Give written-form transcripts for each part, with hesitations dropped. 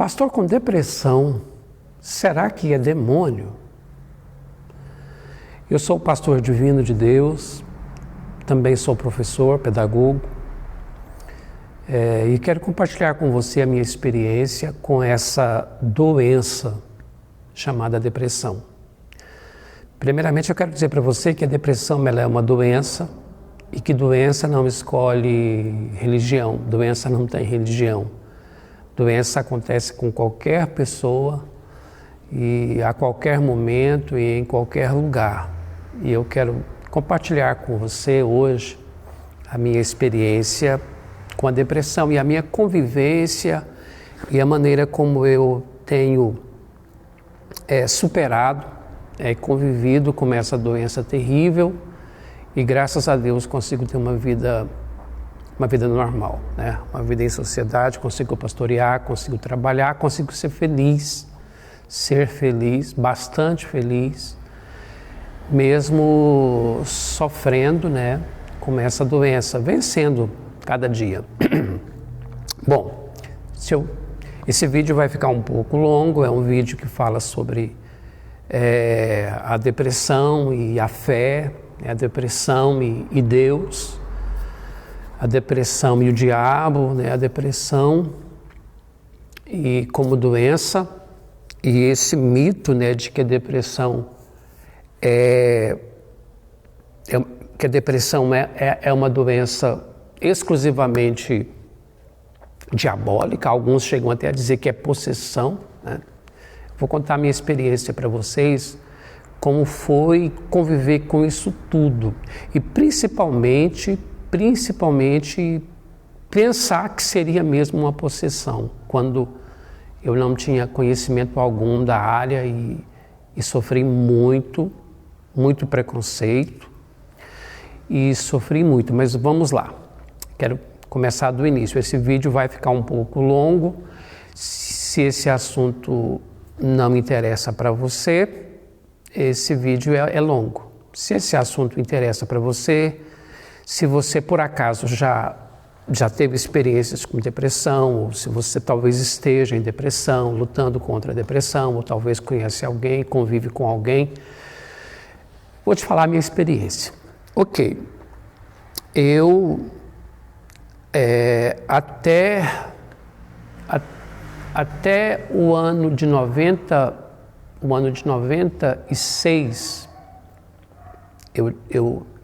Pastor, com depressão, será que é demônio? Eu sou o pastor divino de Deus, também sou professor, pedagogo, e quero compartilhar com você a minha experiência com essa doença chamada depressão. Primeiramente, eu quero dizer para você que a depressão ela é uma doença e que doença não escolhe religião, doença não tem religião. Doença acontece com qualquer pessoa e a qualquer momento e em qualquer lugar. E eu quero compartilhar com você hoje a minha experiência com a depressão e a minha convivência e a maneira como eu tenho superado, convivido com essa doença terrível e graças a Deus consigo ter uma vida normal, né? Uma vida em sociedade, consigo pastorear, consigo trabalhar, consigo ser feliz, bastante feliz, mesmo sofrendo, né, com essa doença, vencendo cada dia. Bom, esse vídeo vai ficar um pouco longo, é um vídeo que fala sobre a depressão e a fé, a depressão e Deus, a depressão e o diabo, né? A depressão e como doença e esse mito, né, de que a depressão é uma doença exclusivamente diabólica. Alguns chegam até a dizer que é possessão, né? Vou contar a minha experiência para vocês, como foi conviver com isso tudo e principalmente pensar que seria mesmo uma possessão, quando eu não tinha conhecimento algum da área e sofri muito preconceito e sofri muito, mas vamos lá, quero começar do início. Esse vídeo vai ficar um pouco longo, se esse assunto não interessa para você, esse vídeo é longo. Se esse assunto interessa para você, se você por acaso já teve experiências com depressão, ou se você talvez esteja em depressão, lutando contra a depressão, ou talvez conhece alguém, convive com alguém, vou te falar a minha experiência. Ok, eu até o ano de 96,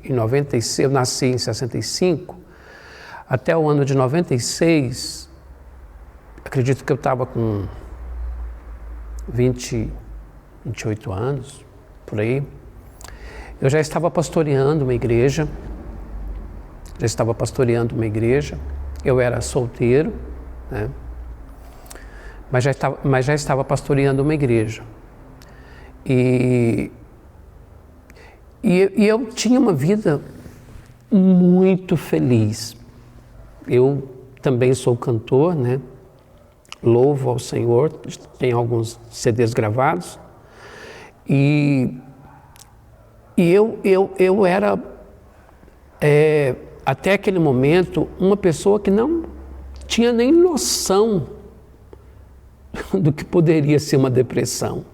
em 96, eu nasci em 65, até o ano de 96, acredito que eu estava com 28 anos, por aí, eu já estava pastoreando uma igreja, eu era solteiro, né? Mas já estava pastoreando uma igreja. E eu tinha uma vida muito feliz. Eu também sou cantor, né? Louvo ao Senhor, tenho alguns CDs gravados. E eu era, até aquele momento, uma pessoa que não tinha nem noção do que poderia ser uma depressão.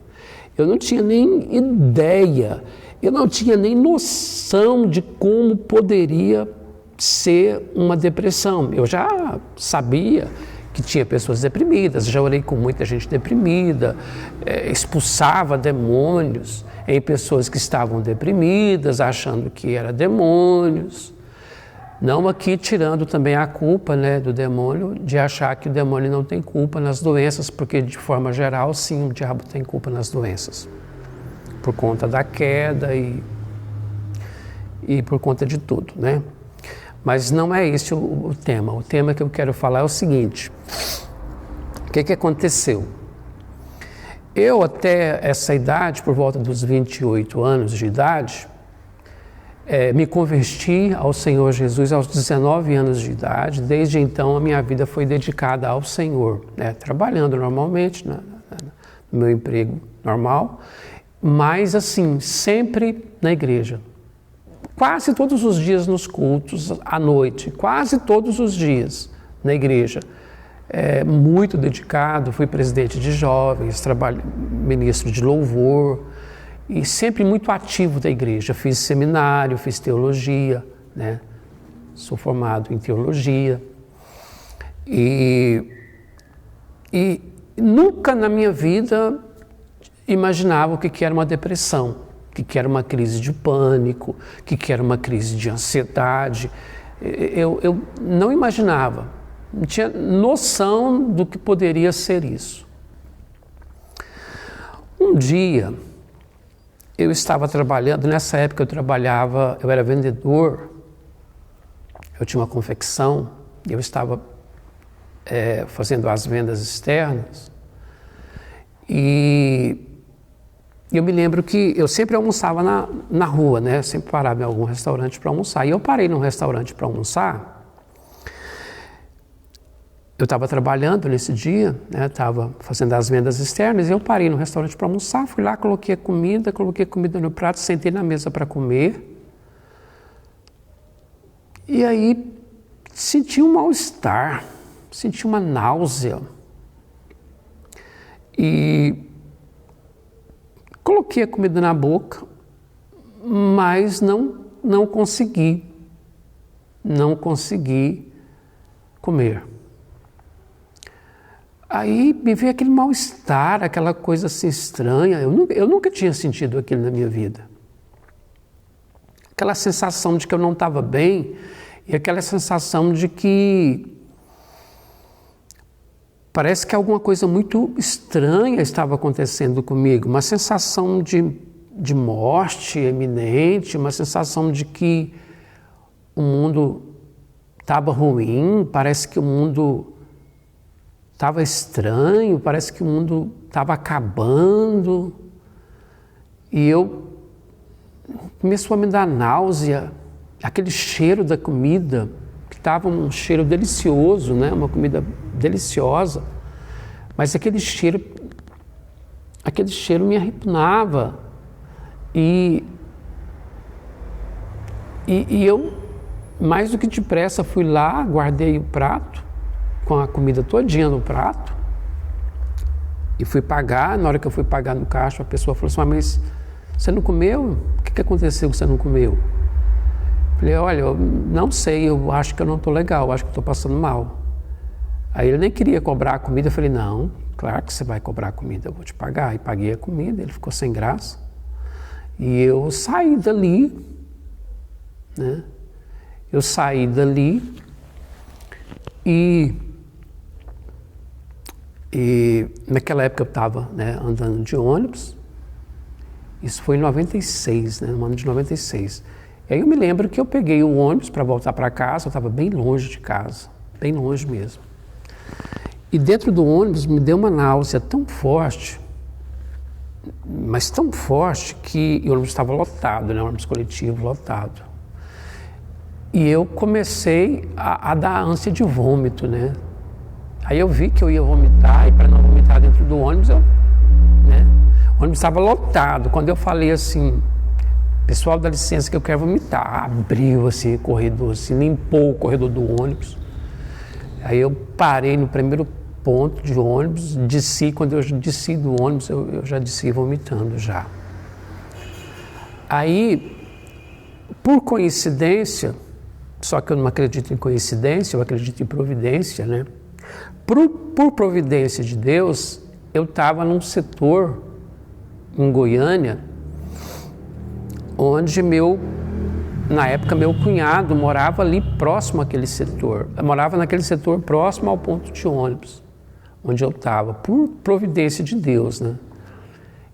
Eu não tinha nem ideia, eu não tinha nem noção de como poderia ser uma depressão. Eu já sabia que tinha pessoas deprimidas, já orei com muita gente deprimida, expulsava demônios em pessoas que estavam deprimidas, achando que eram demônios. Não aqui tirando também a culpa, né, do demônio, de achar que o demônio não tem culpa nas doenças, porque de forma geral, sim, o diabo tem culpa nas doenças. Por conta da queda e por conta de tudo, né? Mas não é esse o tema. O tema que eu quero falar é o seguinte: o que aconteceu? Eu até essa idade, por volta dos 28 anos de idade, me converti ao Senhor Jesus aos 19 anos de idade. Desde então a minha vida foi dedicada ao Senhor, né? Trabalhando normalmente no meu emprego normal, mas assim, sempre na igreja. Quase todos os dias nos cultos, à noite, quase todos os dias na igreja. muito dedicado, fui presidente de jovens, ministro de louvor e sempre muito ativo da igreja. Fiz seminário, fiz teologia, né? Sou formado em teologia e nunca na minha vida imaginava o que era uma depressão, o que era uma crise de pânico, o que era uma crise de ansiedade. Eu não imaginava, não tinha noção do que poderia ser isso. Um dia, eu estava trabalhando, nessa época eu era vendedor, eu tinha uma confecção, eu estava fazendo as vendas externas e eu me lembro que eu sempre almoçava na rua, né? Eu sempre parava em algum restaurante para almoçar. E eu parei num restaurante para almoçar. Eu estava trabalhando nesse dia, né? Estava fazendo as vendas externas, e eu parei no restaurante para almoçar, fui lá, coloquei comida no prato, sentei na mesa para comer. E aí senti um mal-estar, senti uma náusea. E coloquei a comida na boca, mas não consegui comer. Aí me veio aquele mal-estar, aquela coisa assim estranha. Eu nunca tinha sentido aquilo na minha vida. Aquela sensação de que eu não estava bem e aquela sensação de que parece que alguma coisa muito estranha estava acontecendo comigo, uma sensação de morte iminente, uma sensação de que o mundo estava ruim, parece que o mundo estava estranho, parece que o mundo estava acabando. E começou a me dar náusea, aquele cheiro da comida, que estava um cheiro delicioso, né? Uma comida deliciosa, mas aquele cheiro me arrepiava e eu, mais do que depressa, fui lá, guardei o prato com a comida todinha no prato e fui pagar. Na hora que eu fui pagar no caixa, a pessoa falou assim: mas você não comeu? O que aconteceu que você não comeu? Falei: olha, eu não sei, eu acho que eu não estou legal, eu acho que estou passando mal. Aí ele nem queria cobrar a comida. Eu falei: não, claro que você vai cobrar a comida, eu vou te pagar. E paguei a comida, ele ficou sem graça. E eu saí dali, né? Eu saí dali e naquela época eu estava, né, andando de ônibus. Isso foi em 96, né, no ano de 96. E aí eu me lembro que eu peguei o ônibus para voltar para casa, eu estava bem longe de casa, bem longe mesmo. E dentro do ônibus me deu uma náusea tão forte, mas tão forte, que o ônibus estava lotado, né? O ônibus coletivo lotado. E eu comecei a dar ânsia de vômito, né? Aí eu vi que eu ia vomitar, e para não vomitar dentro do ônibus, né? O ônibus estava lotado. Quando eu falei assim: pessoal, dá licença que eu quero vomitar, abriu assim o corredor, assim, limpou o corredor do ônibus. Aí eu parei no primeiro ponto de ônibus, desci. Quando eu desci do ônibus, eu já desci vomitando já. Aí, por coincidência, só que eu não acredito em coincidência, eu acredito em providência, né? Por providência de Deus, eu estava num setor em Goiânia, onde na época meu cunhado morava ali próximo àquele setor. Eu morava naquele setor próximo ao ponto de ônibus, onde eu estava, por providência de Deus, né?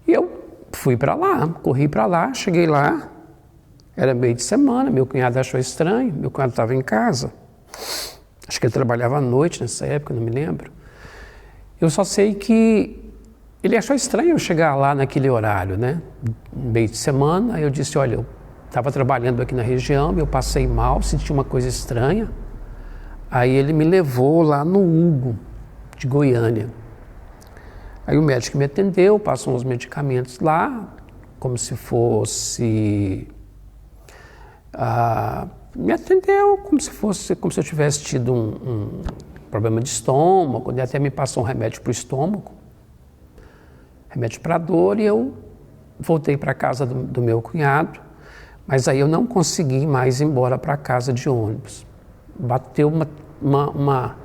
E eu fui para lá, corri para lá, cheguei lá, era meio de semana, meu cunhado achou estranho, meu cunhado estava em casa. Acho que ele trabalhava à noite nessa época, não me lembro. Eu só sei que ele achou estranho eu chegar lá naquele horário, né? Meio de semana. Aí eu disse: olha, eu estava trabalhando aqui na região, eu passei mal, senti uma coisa estranha. Aí ele me levou lá no Hugo, de Goiânia. Aí o médico me atendeu, passou uns medicamentos lá, como se fosse... me atendeu como se eu tivesse tido problema de estômago, ele até me passou um remédio para o estômago, remédio para dor, e eu voltei para a casa do meu cunhado, mas aí eu não consegui mais ir embora para casa de ônibus. Bateu uma...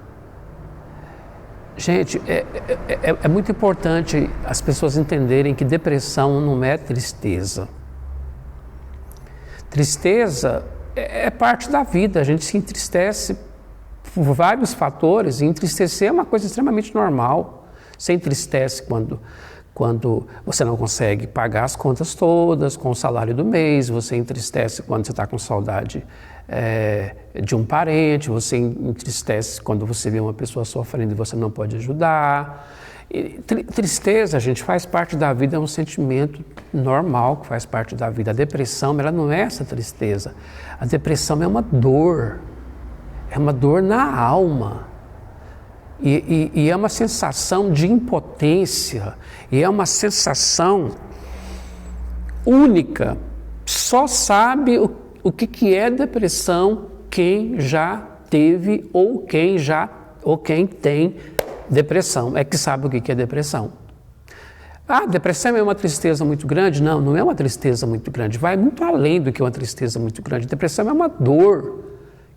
Gente, é muito importante as pessoas entenderem que depressão não é tristeza. Tristeza é parte da vida, a gente se entristece por vários fatores, e entristecer é uma coisa extremamente normal. Você entristece quando você não consegue pagar as contas todas com o salário do mês, você entristece quando você está com saudade de um parente, você entristece quando você vê uma pessoa sofrendo e você não pode ajudar. Tristeza, gente, faz parte da vida, é um sentimento normal que faz parte da vida. A depressão, ela não é essa tristeza. A depressão é uma dor na alma. E é uma sensação de impotência, e é uma sensação única. Só sabe o que é depressão quem já teve ou quem tem depressão, é que sabe o que é depressão. Depressão é uma tristeza muito grande? Não, não é uma tristeza muito grande, vai muito além do que uma tristeza muito grande. Depressão é uma dor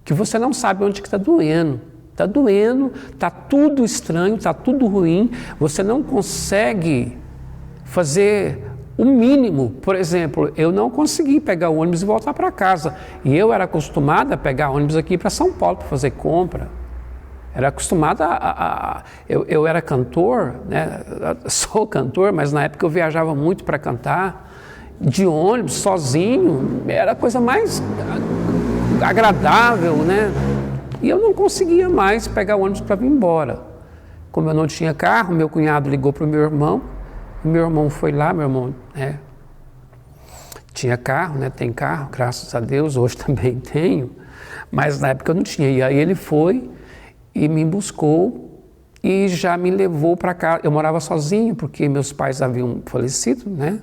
que você não sabe onde que está doendo. Está doendo, está tudo estranho, está tudo ruim, você não consegue fazer o mínimo. Por exemplo, eu não consegui pegar o ônibus e voltar para casa. E eu era acostumado a pegar ônibus aqui para São Paulo para fazer compra. Era acostumado eu era cantor, né? Sou cantor, mas na época eu viajava muito para cantar, de ônibus, sozinho, era a coisa mais agradável, né? E eu não conseguia mais pegar o ônibus para vir embora. Como eu não tinha carro, meu cunhado ligou para o meu irmão foi lá, meu irmão tinha carro, né? Tem carro, graças a Deus, hoje também tenho, mas na época eu não tinha. E aí ele foi e me buscou e já me levou para casa. Eu morava sozinho, porque meus pais haviam falecido, né?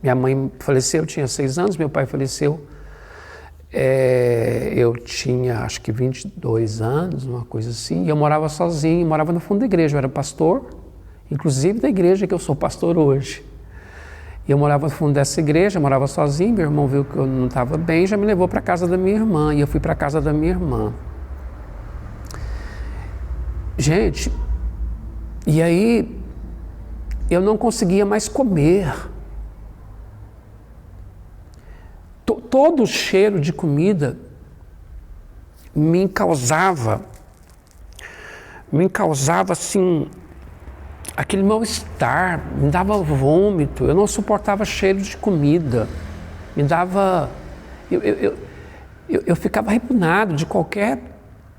Minha mãe faleceu, eu tinha 6 anos, meu pai faleceu. Eu tinha acho que 22 anos, uma coisa assim, e eu morava sozinho, morava no fundo da igreja, eu era pastor, inclusive da igreja que eu sou pastor hoje. E eu morava no fundo dessa igreja, morava sozinho, meu irmão viu que eu não estava bem e já me levou para a casa da minha irmã, e eu fui para a casa da minha irmã. Gente, e aí eu não conseguia mais comer. Todo o cheiro de comida me causava assim, aquele mal-estar, me dava vômito, eu não suportava cheiro de comida, me dava... Eu ficava repugnado de qualquer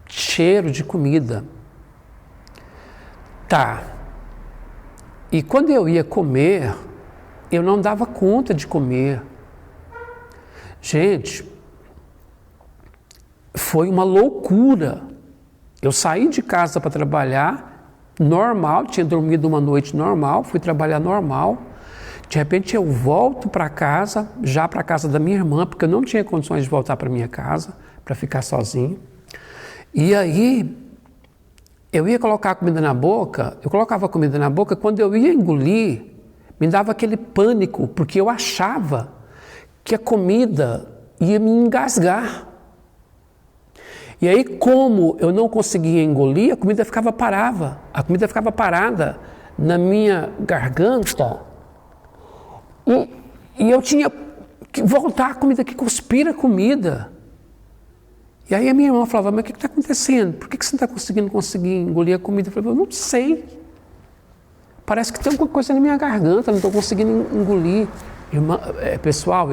cheiro de comida. E quando eu ia comer, eu não dava conta de comer. Gente, foi uma loucura. Eu saí de casa para trabalhar normal, tinha dormido uma noite normal, fui trabalhar normal. De repente eu volto para casa, já para a casa da minha irmã, porque eu não tinha condições de voltar para minha casa, para ficar sozinho. E aí eu ia colocar a comida na boca, eu colocava a comida na boca, quando eu ia engolir, me dava aquele pânico, porque eu achava que a comida ia me engasgar. E aí, como eu não conseguia engolir, a comida ficava parada na minha garganta, e eu tinha que voltar a comida, que cuspir a comida. E aí a minha irmã falava, mas o que está acontecendo? Por que você não está conseguindo engolir a comida? Eu falei, eu não sei. Parece que tem alguma coisa na minha garganta, não estou conseguindo engolir. Pessoal,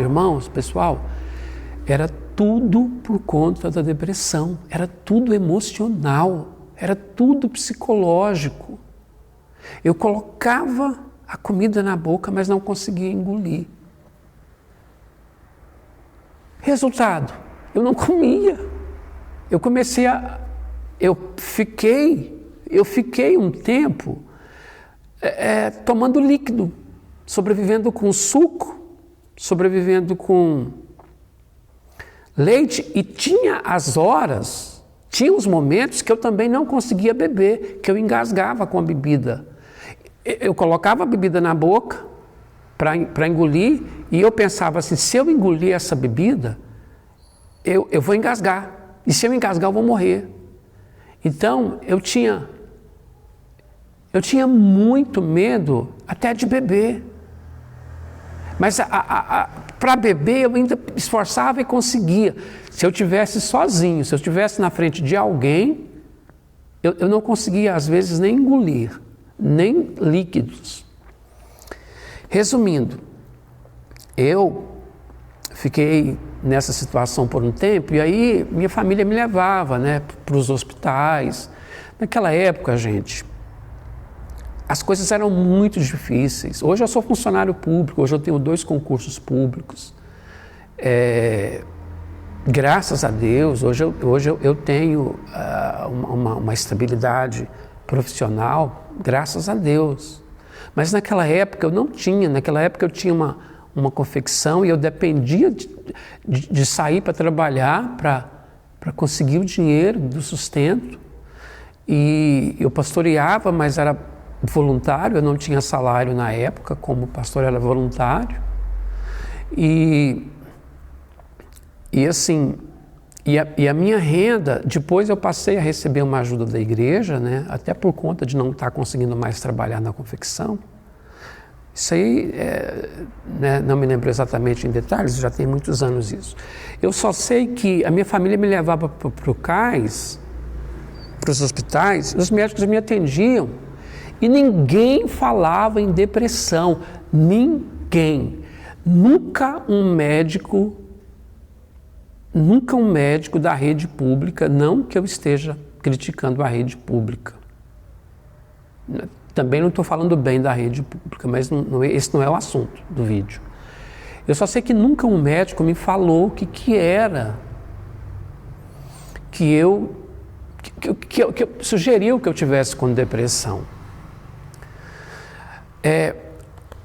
era tudo por conta da depressão, era tudo emocional, era tudo psicológico. Eu colocava a comida na boca, mas não conseguia engolir. Resultado, eu não comia. Eu fiquei um tempo tomando líquido, sobrevivendo com suco, sobrevivendo com leite, e tinha as horas Tinha os momentos que eu também não conseguia beber, que eu engasgava com a bebida. Eu colocava a bebida na boca para engolir e eu pensava assim, se eu engolir essa bebida, eu vou engasgar. E se eu engasgar, eu vou morrer. Então, eu tinha muito medo até de beber. Mas para beber eu ainda esforçava e conseguia. Se eu estivesse sozinho, se eu estivesse na frente de alguém, eu não conseguia às vezes nem engolir, nem líquidos. Resumindo, eu fiquei nessa situação por um tempo e aí minha família me levava, né, para os hospitais. Naquela época, gente, as coisas eram muito difíceis. Hoje eu sou funcionário público, hoje eu tenho 2 concursos públicos. Graças a Deus, hoje eu tenho uma estabilidade profissional, graças a Deus. Mas naquela época eu não tinha, naquela época eu tinha uma confecção e eu dependia de sair para trabalhar, para conseguir o dinheiro do sustento. E eu pastoreava, mas era voluntário, eu não tinha salário na época, como pastor era voluntário. E a minha renda, depois eu passei a receber uma ajuda da igreja, né, até por conta de não estar conseguindo mais trabalhar na confecção. Isso aí, né, não me lembro exatamente em detalhes, já tem muitos anos isso. Eu só sei que a minha família me levava para o CAIS, para os hospitais, os médicos me atendiam e ninguém falava em depressão, ninguém. Nunca um médico da rede pública, não que eu esteja criticando a rede pública. Também não estou falando bem da rede pública, mas esse não é o assunto do vídeo. Eu só sei que nunca um médico me falou o que era, que sugeriu que eu tivesse com depressão.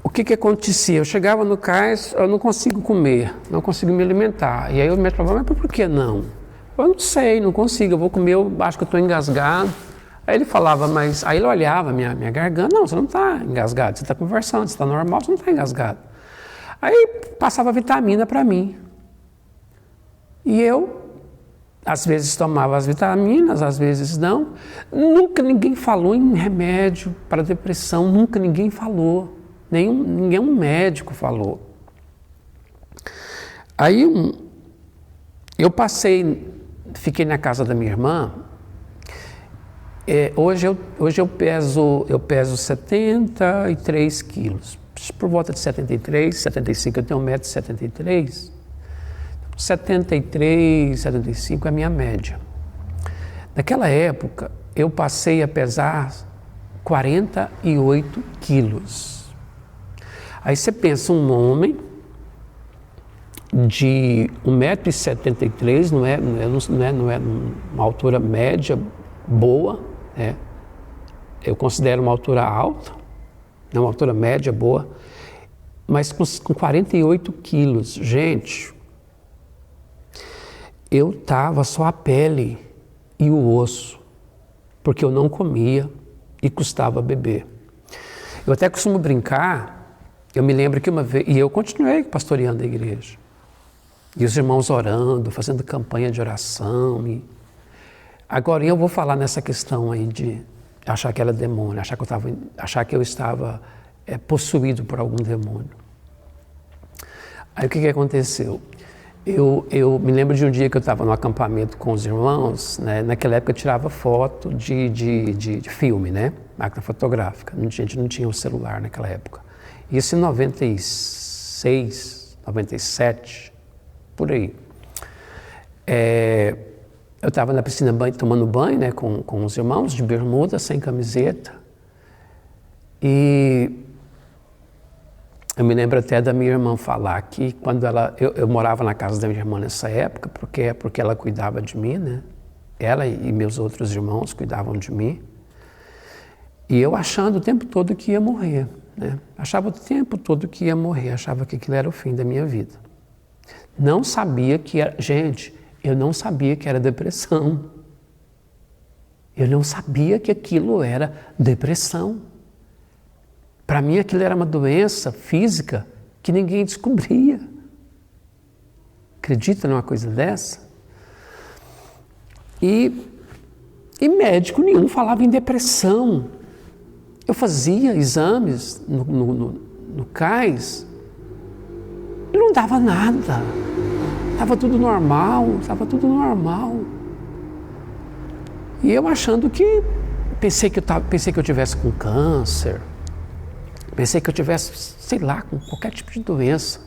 O que acontecia? Eu chegava no CAIS, eu não consigo comer, não consigo me alimentar. E aí o médico falava, mas por que não? Eu não sei, não consigo, eu vou comer, eu acho que eu estou engasgado. Aí ele falava, mas... Aí ele olhava minha garganta, não, você não está engasgado, você está conversando, você está normal, você não está engasgado. Aí passava vitamina para mim. E eu, às vezes tomava as vitaminas, às vezes não. Nunca ninguém falou em remédio para depressão, nunca ninguém falou. Nenhum médico falou. Aí eu fiquei na casa da minha irmã. Hoje eu peso 73 quilos, por volta de 73, 75, eu tenho 1,73 m. 73, 75 é a minha média. Naquela época, eu passei a pesar 48 quilos. Aí você pensa, um homem de 1,73 m, não é uma altura média boa, né? Eu considero uma altura alta, uma altura média boa, mas com 48 quilos. Gente, eu estava só a pele e o osso, porque eu não comia e custava beber. Eu até costumo brincar, eu me lembro que uma vez, e eu continuei pastoreando a igreja, e os irmãos orando, fazendo campanha de oração. Agora eu vou falar nessa questão aí de achar que era demônio, achar que eu estava possuído por algum demônio. Aí o que aconteceu? Eu me lembro de um dia que eu estava no acampamento com os irmãos, né? Naquela época eu tirava foto de filme, né? Máquina fotográfica, a gente não tinha o celular naquela época. Isso em 96, 97, por aí. Eu estava na piscina tomando banho, né, com os irmãos, de bermuda, sem camiseta. E eu me lembro até da minha irmã falar que quando eu morava na casa da minha irmã nessa época, porque ela cuidava de mim, né? Ela e meus outros irmãos cuidavam de mim. E eu achando o tempo todo que ia morrer, né? Achava o tempo todo que ia morrer, achava que aquilo era o fim da minha vida. Não sabia que era... Gente, eu não sabia que era depressão. Eu não sabia que aquilo era depressão. Para mim aquilo era uma doença física que ninguém descobria. Acredita numa coisa dessa? E médico nenhum falava em depressão. Eu fazia exames no CAIS e não dava nada. Estava tudo normal. E eu achando que, pensei que eu tivesse com câncer, pensei que eu tivesse, sei lá, com qualquer tipo de doença.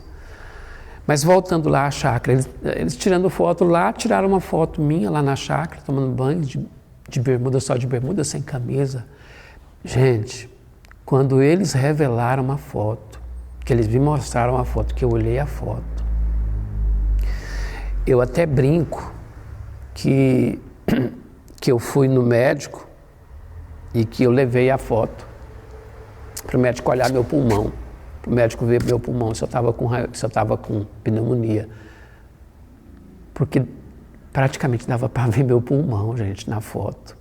Mas voltando lá à chácara, eles tirando foto lá, tiraram uma foto minha lá na chácara, tomando banho de bermuda, só de bermuda, sem camisa. Gente, quando eles revelaram uma foto, que eles me mostraram a foto, que eu olhei a foto, eu até brinco que eu fui no médico e que eu levei a foto para o médico olhar meu pulmão, para o médico ver meu pulmão, se eu estava com pneumonia. Porque praticamente dava para ver meu pulmão, gente, na foto.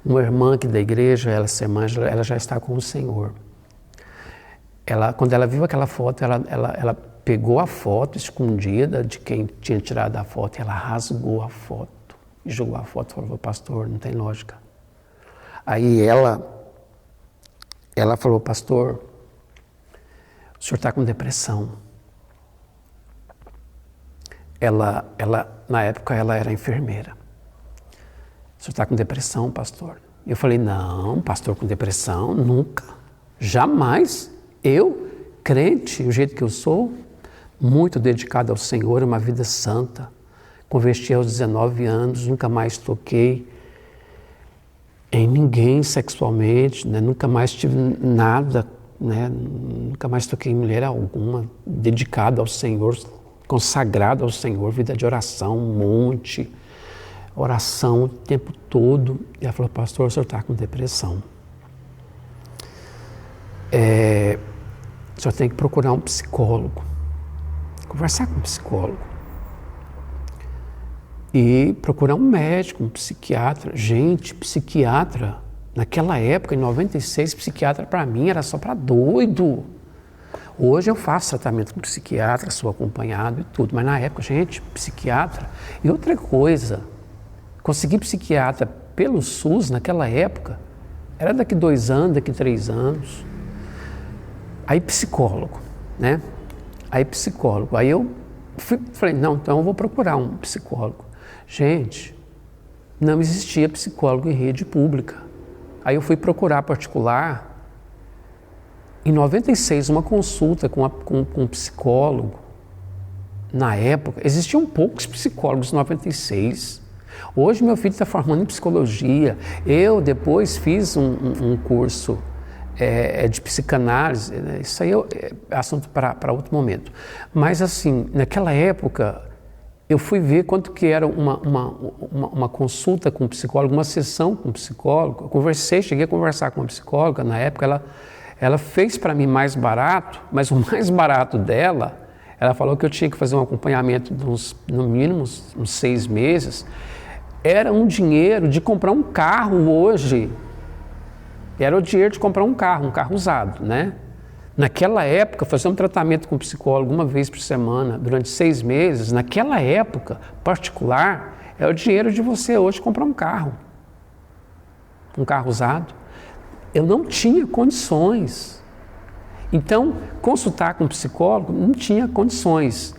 Uma irmã aqui da igreja, ela já está com o Senhor. Quando ela viu aquela foto, ela pegou a foto escondida de quem tinha tirado a foto, e ela rasgou a foto e jogou a foto e falou: pastor, não tem lógica. Aí ela falou: pastor, o senhor está com depressão. Na época ela era enfermeira. O senhor está com depressão, pastor? Eu falei: não, pastor com depressão, nunca, jamais. Eu, crente, o jeito que eu sou, muito dedicado ao Senhor, uma vida santa, converti aos 19 anos, nunca mais toquei em ninguém sexualmente, né? Nunca mais tive nada, né? Nunca mais toquei em mulher alguma, dedicado ao Senhor, consagrado ao Senhor, vida de oração, um monte, oração o tempo todo. E ela falou: pastor, o senhor está com depressão. O senhor tem que procurar um psicólogo, conversar com um psicólogo e procurar um médico, um psiquiatra. Gente, psiquiatra, naquela época, em 96, psiquiatra para mim era só para doido. Hoje eu faço tratamento com psiquiatra, sou acompanhado e tudo, mas na época, gente, psiquiatra. E outra coisa, conseguir psiquiatra pelo SUS naquela época era daqui 2 anos, daqui 3 anos. Aí psicólogo, né? Aí eu falei: não, então eu vou procurar um psicólogo. Gente, não existia psicólogo em rede pública. Aí eu fui procurar particular. Em 96, uma consulta com um psicólogo. Na época, existiam poucos psicólogos em 96. Hoje meu filho está formando em psicologia. Eu depois fiz um curso de psicanálise. Isso aí é assunto para outro momento. Mas assim, naquela época, eu fui ver quanto que era uma consulta com um psicólogo, uma sessão com um psicólogo. Eu cheguei a conversar com uma psicóloga. Na época, ela fez para mim mais barato, mas o mais barato dela, ela falou que eu tinha que fazer um acompanhamento de no mínimo uns 6 meses. Era um dinheiro de comprar um carro hoje. Era o dinheiro de comprar um carro usado, né? Naquela época, fazer um tratamento com um psicólogo uma vez por semana, durante 6 meses, naquela época particular, é o dinheiro de você hoje comprar um carro usado. Eu não tinha condições. Então, consultar com um psicólogo não tinha condições.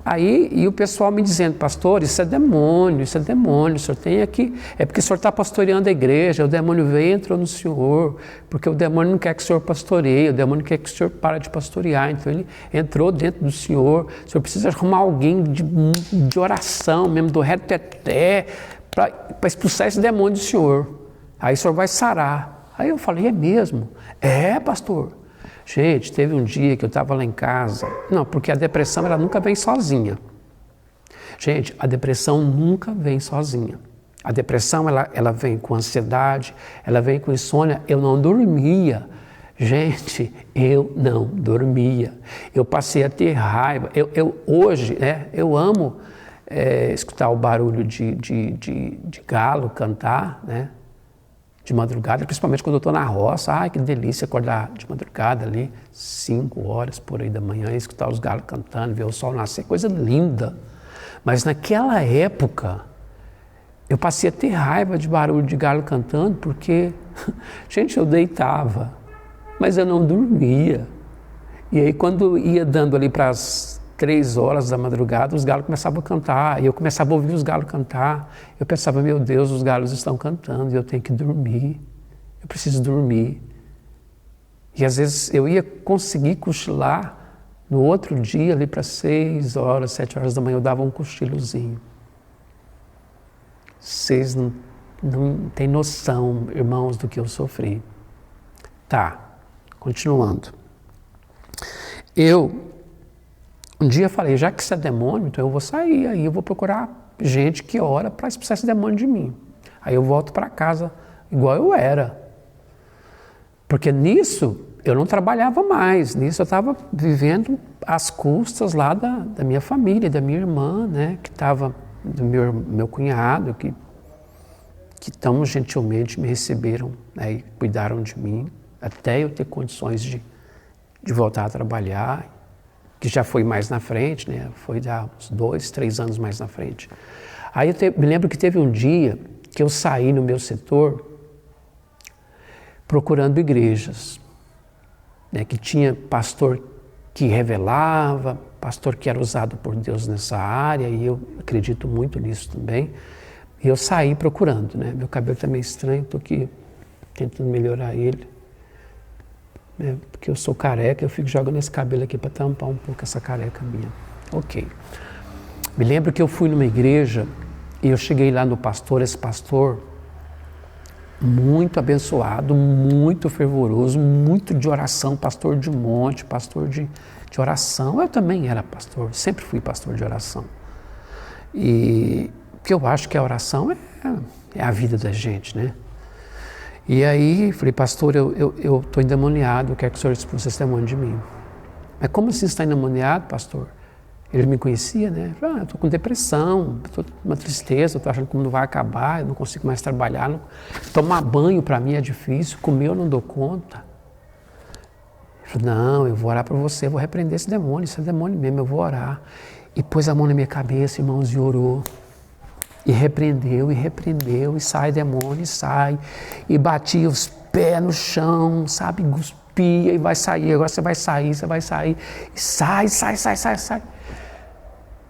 Aí, e o pessoal me dizendo: pastor, isso é demônio, o senhor tem aqui, é porque o senhor está pastoreando a igreja, o demônio veio e entrou no senhor, porque o demônio não quer que o senhor pastoreie, o demônio quer que o senhor pare de pastorear, então ele entrou dentro do senhor precisa arrumar alguém de oração mesmo, do reteté, para expulsar esse demônio do senhor, aí o senhor vai sarar. Aí eu falei: é mesmo? É, pastor. Gente, teve um dia que eu estava lá em casa. Não, porque a depressão ela nunca vem sozinha. Gente, a depressão nunca vem sozinha. A depressão ela vem com ansiedade, ela vem com insônia. Eu não dormia. Gente, eu não dormia. Eu passei a ter raiva. Hoje, né, eu amo escutar o barulho de galo cantar, né? de madrugada, principalmente quando eu estou na roça. Ai, que delícia acordar de madrugada ali, 5 horas por aí da manhã, escutar os galos cantando, ver o sol nascer, coisa linda. Mas naquela época, eu passei a ter raiva de barulho de galo cantando, porque, gente, eu deitava, mas eu não dormia. E aí quando ia dando ali para as 3 horas da madrugada, os galos começavam a cantar, e eu começava a ouvir os galos cantar. Eu pensava, meu Deus, os galos estão cantando e eu tenho que dormir, eu preciso dormir. E às vezes eu ia conseguir cochilar no outro dia, ali para 6 horas, 7 horas da manhã, eu dava um cochilozinho. Vocês não têm noção, irmãos, do que eu sofri. Tá, continuando. Um dia falei, já que isso é demônio, então eu vou sair, aí eu vou procurar gente que ora para expulsar esse demônio de mim. Aí eu volto para casa igual eu era. Porque nisso eu não trabalhava mais, nisso eu estava vivendo às custas lá da minha família, da minha irmã, né, que estava, do meu cunhado, que tão gentilmente me receberam, né, e cuidaram de mim, até eu ter condições de voltar a trabalhar, que já foi mais na frente, né? Foi há uns 2, 3 anos mais na frente. Aí me lembro que teve um dia que eu saí no meu setor procurando igrejas, né? Que tinha pastor que revelava, pastor que era usado por Deus nessa área, e eu acredito muito nisso também. E eu saí procurando, né? Meu cabelo está meio estranho, estou aqui tentando melhorar ele. Porque eu sou careca, eu fico jogando esse cabelo aqui para tampar um pouco essa careca minha. Ok. Me lembro que eu fui numa igreja e eu cheguei lá no pastor, esse pastor muito abençoado, muito fervoroso, muito de oração, pastor de monte, pastor de oração. Eu também era pastor, sempre fui pastor de oração. E porque eu acho que a oração é a vida da gente, né? E aí, falei, pastor, eu estou endemoniado, eu quero que o senhor expulse esse demônio de mim. Mas como assim você está endemoniado, pastor? Ele me conhecia, né? Eu estou com depressão, estou com uma tristeza, estou achando que não vai acabar, eu não consigo mais trabalhar. Tomar banho para mim é difícil, comer eu não dou conta. Ele falou, não, eu vou orar para você, eu vou repreender esse demônio, isso é demônio mesmo, eu vou orar. E pôs a mão na minha cabeça, irmãos, e orou. E repreendeu, e sai demônio, e sai. E batia os pés no chão, sabe, cuspia, e vai sair, agora você vai sair. E sai.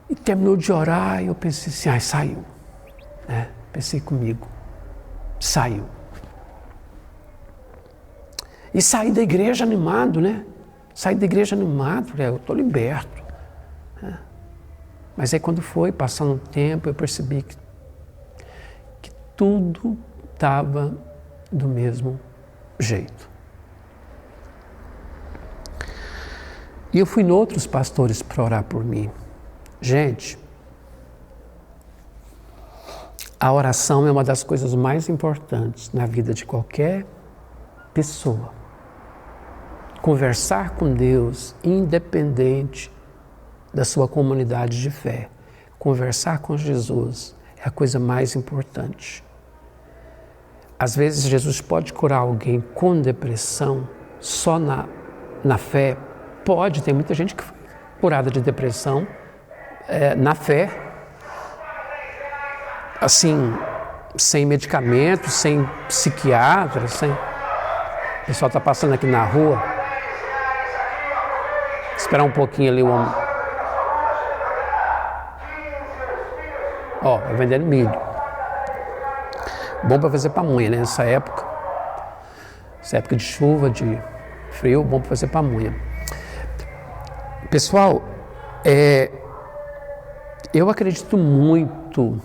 E terminou de orar, e eu pensei assim, saiu. Né? Pensei comigo, saiu. E saí da igreja animado, né? Saí da igreja animado, falei, eu estou liberto. Né? Mas aí quando foi, passando um tempo, eu percebi que tudo estava do mesmo jeito. E eu fui em outros pastores para orar por mim. Gente, a oração é uma das coisas mais importantes na vida de qualquer pessoa. Conversar com Deus, independente da sua comunidade de fé. Conversar com Jesus é a coisa mais importante. Às vezes Jesus pode curar alguém com depressão só na fé. Pode, tem muita gente que foi curada de depressão na fé. Assim, sem medicamento, sem psiquiatra, sem... O pessoal está passando aqui na rua. Esperar um pouquinho ali o homem. Ó, vai vendendo milho. Bom para fazer pamonha, né? Essa época de chuva, de frio, bom para fazer pamonha. Pessoal, eu acredito muito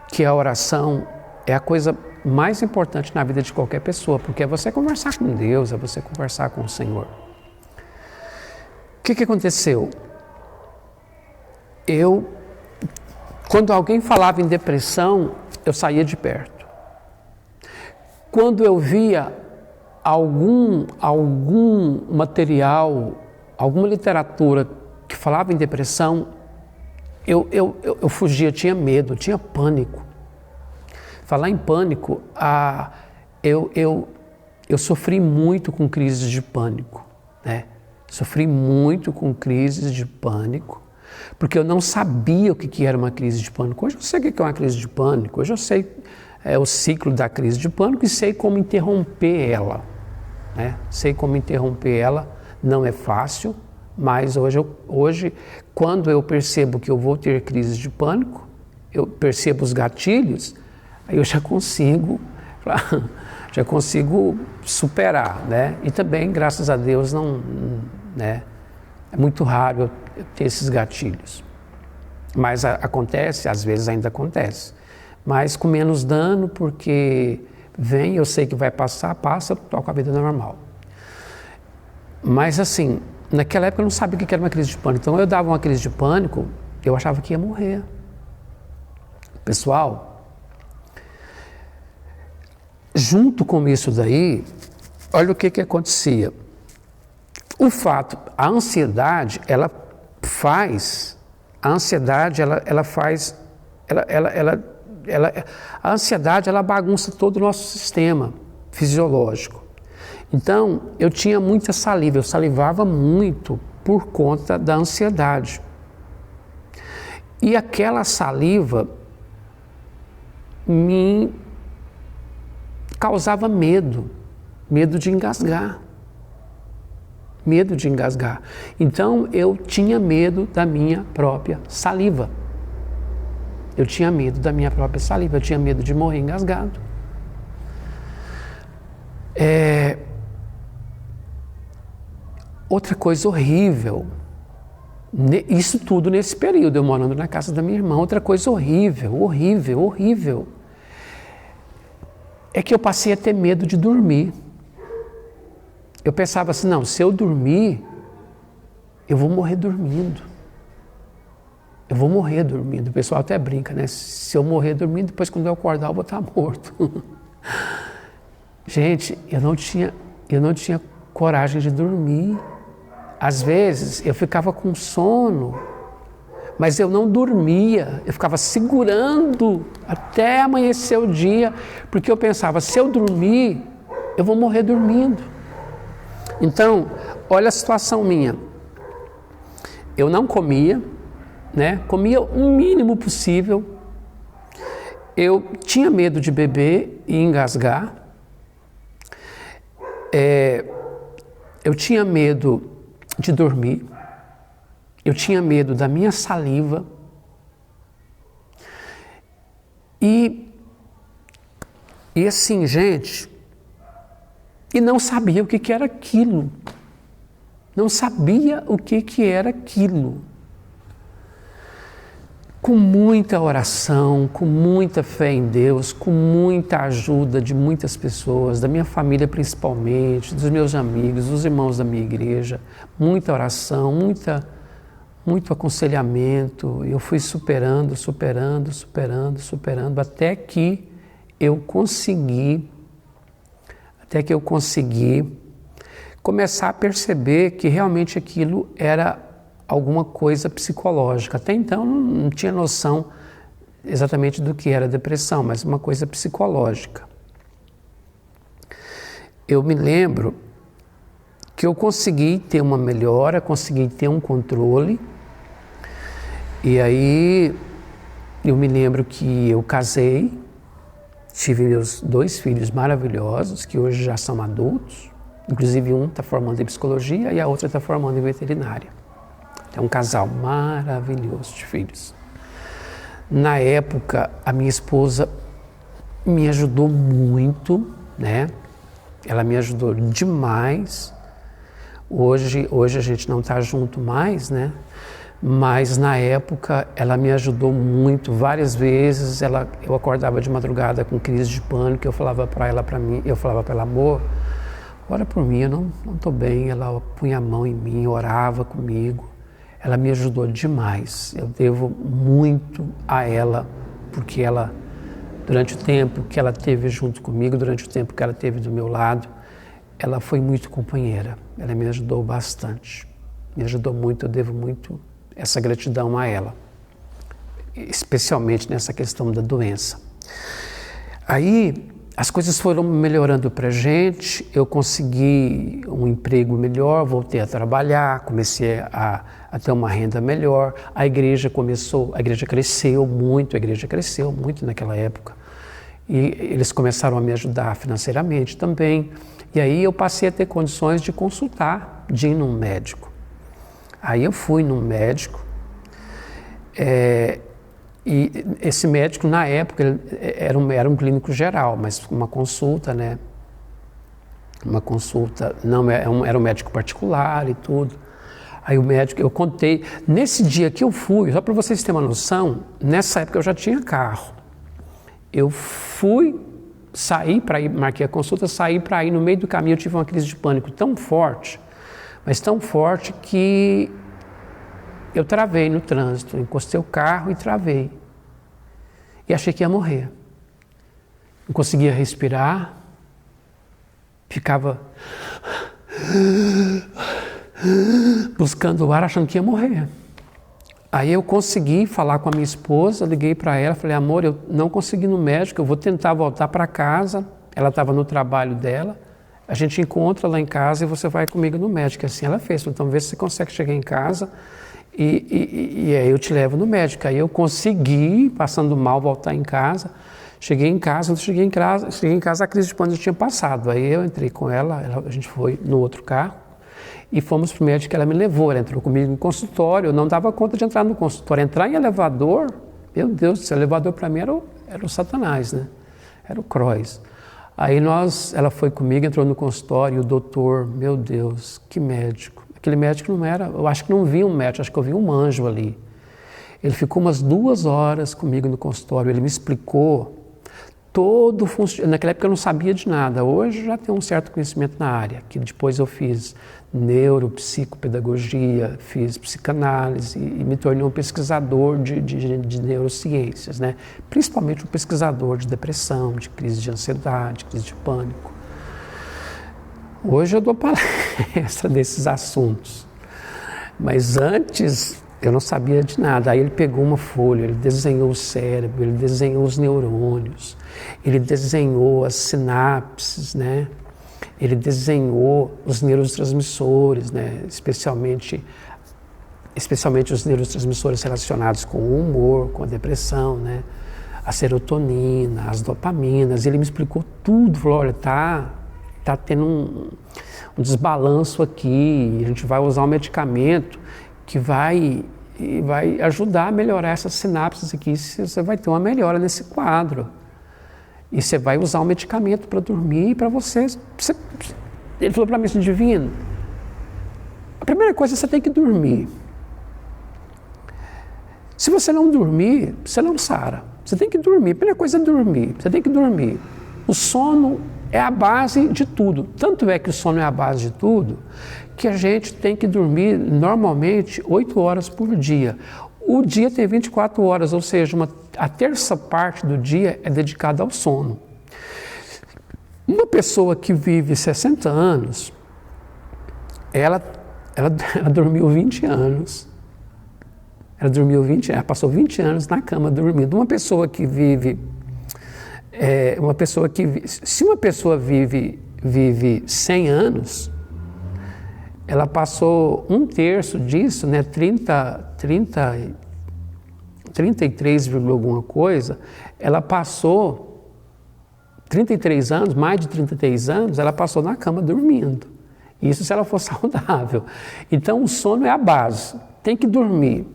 que a oração é a coisa mais importante na vida de qualquer pessoa, porque é você conversar com Deus, é você conversar com o Senhor. O que aconteceu? Quando alguém falava em depressão, eu saía de perto. Quando eu via algum material, alguma literatura que falava em depressão, eu fugia, tinha medo, tinha pânico. Falar em pânico, eu sofri muito com crises de pânico, né? Sofri muito com crises de pânico, porque eu não sabia o que era uma crise de pânico. Hoje eu sei o que é uma crise de pânico, hoje eu sei o ciclo da crise de pânico e sei como interromper ela, né? Sei como interromper ela, não é fácil, mas hoje, quando eu percebo que eu vou ter crise de pânico, eu percebo os gatilhos, aí eu já consigo superar, né? E também, graças a Deus, né? É muito raro eu ter esses gatilhos. Mas acontece, às vezes ainda acontece. Mas com menos dano, porque vem, eu sei que vai passar, passa, toco a vida normal. Mas assim, naquela época eu não sabia o que era uma crise de pânico. Então eu dava uma crise de pânico, eu achava que ia morrer. Pessoal, junto com isso daí, olha o que acontecia. O fato, a ansiedade, a ansiedade, ela bagunça todo o nosso sistema fisiológico. Então, eu tinha muita saliva, eu salivava muito por conta da ansiedade. E aquela saliva me causava medo de engasgar. Medo de engasgar. Então, eu tinha medo da minha própria saliva. Eu tinha medo da minha própria saliva, eu tinha medo de morrer engasgado. Outra coisa horrível, isso tudo nesse período, eu morando na casa da minha irmã, outra coisa horrível, é que eu passei a ter medo de dormir. Eu pensava assim, não, se eu dormir, eu vou morrer dormindo. O pessoal até brinca, né? Se eu morrer dormindo, depois quando eu acordar, eu vou estar morto. Gente, eu não tinha coragem de dormir. Às vezes, eu ficava com sono, mas eu não dormia. Eu ficava segurando até amanhecer o dia, porque eu pensava, se eu dormir, eu vou morrer dormindo. Então, olha a situação minha. Eu não comia, né? Comia o mínimo possível. Eu tinha medo de beber e engasgar. Eu tinha medo de dormir. Eu tinha medo da minha saliva. E assim, gente, e não sabia o que era aquilo. Não sabia o que era aquilo. Com muita oração, com muita fé em Deus, com muita ajuda de muitas pessoas, da minha família principalmente, dos meus amigos, dos irmãos da minha igreja, muita oração, muito aconselhamento, eu fui superando, até que eu consegui começar a perceber que realmente aquilo era alguma coisa psicológica. Até então não tinha noção exatamente do que era depressão, mas uma coisa psicológica. Eu me lembro que eu consegui ter uma melhora, consegui ter um controle, e aí eu me lembro que eu casei, tive meus 2 filhos maravilhosos, que hoje já são adultos, inclusive um está formando em psicologia e a outra está formando em veterinária. É um casal maravilhoso de filhos. Na época, a minha esposa me ajudou muito, né? Ela me ajudou demais. Hoje a gente não está junto mais, né? Mas na época ela me ajudou muito. Várias vezes eu acordava de madrugada com crise de pânico, eu falava para ela, amor, ora por mim, eu não estou bem. Ela punha a mão em mim, orava comigo. Ela me ajudou demais. Eu devo muito a ela, porque ela, durante o tempo que ela teve junto comigo, durante o tempo que ela teve do meu lado, ela foi muito companheira. Ela me ajudou bastante. Me ajudou muito, eu devo muito essa gratidão a ela, especialmente nessa questão da doença. Aí, as coisas foram melhorando para a gente, eu consegui um emprego melhor, voltei a trabalhar, comecei a ter uma renda melhor, a igreja cresceu muito naquela época. E eles começaram a me ajudar financeiramente também. E aí eu passei a ter condições de consultar, de ir num médico. Aí eu fui num médico, e esse médico, na época, era um clínico geral, mas uma consulta, né? Uma consulta, não, era um médico particular e tudo. Aí o médico, eu contei, nesse dia que eu fui, só para vocês terem uma noção, nessa época eu já tinha carro. Eu fui, saí para ir, marquei a consulta, saí para ir, no meio do caminho eu tive uma crise de pânico tão forte, mas tão forte que eu travei no trânsito, encostei o carro e travei. E achei que ia morrer. Não conseguia respirar, ficava buscando o ar, achando que ia morrer. Aí eu consegui falar com a minha esposa, liguei para ela, falei, amor, eu não consegui ir no médico, eu vou tentar voltar para casa. Ela estava no trabalho dela, a gente encontra lá em casa e você vai comigo no médico. Assim ela fez, então vê se você consegue chegar em casa e aí eu te levo no médico. Aí eu consegui, passando mal, voltar em casa. Cheguei em casa, a crise de pânico tinha passado. Aí eu entrei com ela, a gente foi no outro carro e fomos para o médico que ela me levou. Ela entrou comigo no consultório, eu não dava conta de entrar no consultório. Entrar em elevador, meu Deus, esse elevador para mim era o Satanás, né? Era o Cross. Aí ela foi comigo, entrou no consultório e o doutor, meu Deus, que médico. Aquele médico não era, eu acho que não vi um médico, acho que eu vi um anjo ali. Ele ficou umas 2 horas comigo no consultório, ele me explicou todo o funcionamento. Naquela época eu não sabia de nada, hoje já tenho um certo conhecimento na área, que depois eu fiz neuropsicopedagogia, fiz psicanálise e me tornei um pesquisador de neurociências, né? Principalmente um pesquisador de depressão, de crise de ansiedade, crise de pânico. Hoje eu dou palestra desses assuntos, mas antes eu não sabia de nada. Aí ele pegou uma folha, ele desenhou o cérebro, ele desenhou os neurônios, ele desenhou as sinapses, né? Ele desenhou os neurotransmissores, né? Especialmente os neurotransmissores relacionados com o humor, com a depressão, né? A serotonina, as dopaminas. Ele me explicou tudo, falou, olha, tá tendo um desbalanço aqui, a gente vai usar um medicamento que vai ajudar a melhorar essas sinapses aqui, você vai ter uma melhora nesse quadro. E você vai usar um medicamento para dormir, para você... Ele falou para mim assim, Divino, a primeira coisa você tem que dormir. Se você não dormir, você não sara. Você tem que dormir, a primeira coisa é dormir, você tem que dormir. O sono é a base de tudo. Tanto é que o sono é a base de tudo, que a gente tem que dormir normalmente 8 horas por dia. O dia tem 24 horas, ou seja, a terça parte do dia é dedicada ao sono. Uma pessoa que vive 60 anos, ela dormiu 20 anos. Ela passou 20 anos na cama dormindo. Se uma pessoa vive 100 anos, ela passou 1/3 disso, né, 33, alguma coisa, ela passou 33 anos, mais de 33 anos, ela passou na cama dormindo. Isso se ela for saudável. Então o sono é a base, tem que dormir.